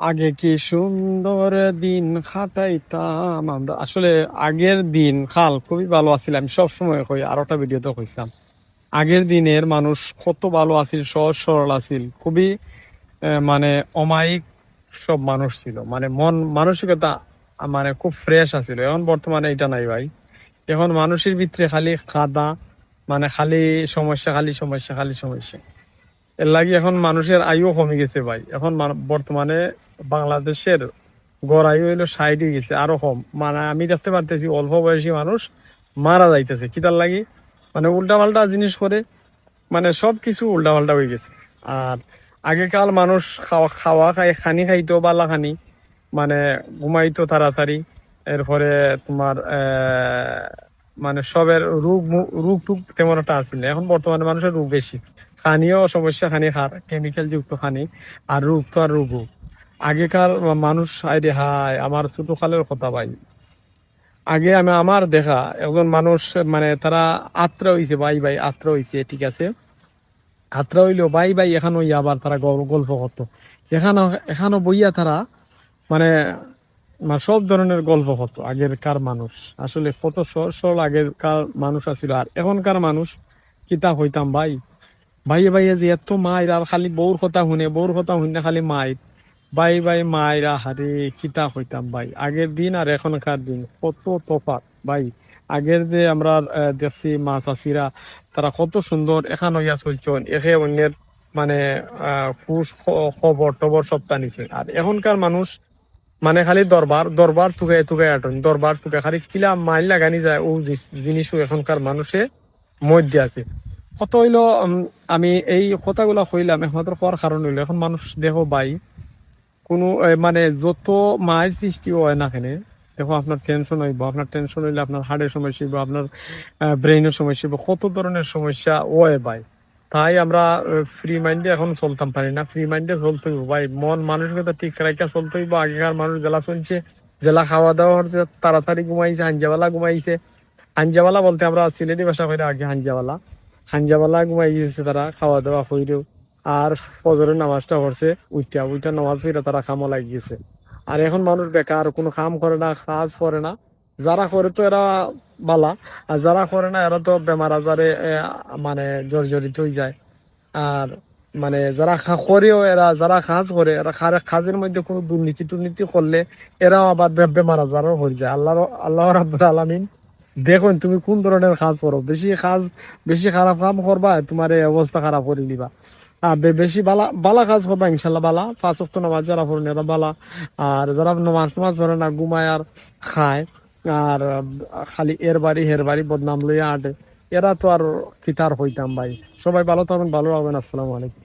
আগে কি সুন্দর দিন কাটাইতাম আমরা। আসলে আগের দিন খাল খুবই ভালো আছিল, আমি সবসময় কই, আর একটা ভিডিওতে কইতাম আগের দিনের মানুষ কত ভালো আছিল, সহজ সরল আছিল, খুবই মানে অমায়িক সব মানুষ ছিল, মানে মন মানসিকতা মানে খুব ফ্রেশ আছিল। এখন বর্তমানে এটা নাই ভাই। এখন মানুষের ভিতরে খালি কাদা, মানে খালি সমস্যা, খালি সমস্যা, খালি সমস্যা। এর লাগি এখন মানুষের আয়ু কমে গেছে ভাই। এখন বর্তমানে বাংলাদেশের গড় আয়ু হইলো 60 হয়ে গেছে, আরো কম। মানে আমি দেখতে পারতেছি অল্প বয়সী মানুষ মারা যাইতেছে কিতার লাগি, মানে উল্টা পাল্টা জিনিস করে, মানে সবকিছু উল্টা পাল্টা হয়ে গেছে। আর আগেকার মানুষ খাওয়া খাওয়া খাই খানি খাইতো বালা খানি, মানে ঘুমাইতো তাড়াতাড়ি। এরপরে তোমার মানে সবের রোগ টুক তেমন একটা আসছিল না। এখন বর্তমানে মানুষের রোগ বেশি, খানিও সমস্যা, খানি খার কেমিক্যাল যুক্ত খানি, আর রোগ তো আর রোগ। আগেকার মানুষ আইডে হায়, আমার ছোট কালের কথা ভাই। আগে আমি আমার দেখা একজন মানুষ, মানে তারা আত্রা হইছে ভাই, ভাই আত্রা হইছে, ঠিক আছে, আত্রা হইলেও ভাই ভাই এখানে হইয়া আবার তারা গল্প করতো। এখানে এখানে বইয়া তারা মানে সব ধরনের গল্প হতো। আগেরকার মানুষ আসলে কত সরল সরল আগেরকার মানুষ আছিল। আর এখনকার মানুষ কিতা হইতাম ভাই, ভাইয়ে ভাইয়ে যে এত মায়ের, আর খালি বউর কথা শুনে, বউর কথা শুনে খালি মায়ের, ভাই ভাই মায়েরা হারে কিতা হইতাম ভাই। আগের দিন আর এখনকার দিন কত তফাৎ ভাই। আগের যে আমরা দেশি মাছ আছিরা, তারা কত সুন্দর এখান হইয়া চলছেন, একে অন্যের মানে খবর টবর সব টানিছে। আর এখনকার মানুষ মানে খালি দরবার দরবার তুকে তুকে আটন, দরবার তুকে খালি কিলা মাইল লাগানি যায়, ও জিনিসও এখনকার মানুষে মধ্যে আছে। কত হইলো আমি এই কথাগুলো কইলাম একমাত্র হওয়ার কারণ হইলো, এখন মানুষ দেখো ভাই, কোনো মানে যত মায়ের সৃষ্টি হয় না কেন, দেখো আপনার টেনশন হইব, আপনার টেনশন হইলে আপনার হার্টের সমস্যা হইব, আপনার ব্রেইনের সমস্যা হইব, কত ধরনের সমস্যা হয় ভাই। তাই আমরা ফ্রি মাইন্ডে এখন চলতাম পারি না, ফ্রি মাইন্ডে চলতে হইব ভাই, মন মানসিকতা ঠিক রাখা চলতে হইব। আগেকার মানুষ জেলা চলছে, জেলা খাওয়া দাওয়া হচ্ছে, তাড়াতাড়ি ঘুমাইছে, হাঞ্জাবেলা ঘুমাইছে। হাঞ্জাবালা বলতে আমরা সিলেটি ভাষা কইরা আগে হাঞ্জাবালা, হাঞ্জাবালা ঘুমাই গেছে তারা খাওয়া দাওয়া কইরেও। আর ফজরের নামাজটা পড়ছে, উইটা উইটা নামাজ পড়ে তারা কামও লাগি গেছে। আর এখন মানুষ বেকার, কোনো কাম করে না, কাজ করে না। যারা করে তো এরা বালা, আর যারা করে না এরা তো বেমার আজারে মানে জর্জরিত হয়ে যায়। আর মানে যারা করেও, এরা যারা কাজ করে, এরা কাজের মধ্যে কোনো দুর্নীতি টুর্নীতি করলে এরাও আবার বেমার আজারও হয়ে যায়। আল্লাহ রাব্বুল আলামিন দেখুন তুমি কোন ধরনের কাজ করো, বেশি কাজ, বেশি খারাপ কাম করবা, তোমার এই অবস্থা খারাপ করে নিবা। আর বেশি বালা বালা কাজ করবা, ইনশাল্লাহ বালা। 5 ওয়াক্ত নামাজ যারা পড়েন এরা বালা। আর যারা নামাজ টামাজ পড়ে না, ঘুমায় আর খায়, আর খালি এর বাড়ি হের বাড়ি বদনাম লইয়া আটে, এরা তো আর কিতার হইতাম ভাই। সবাই ভালো থাকবেন, ভালো রাখবেন। আসসালামু আলাইকুম।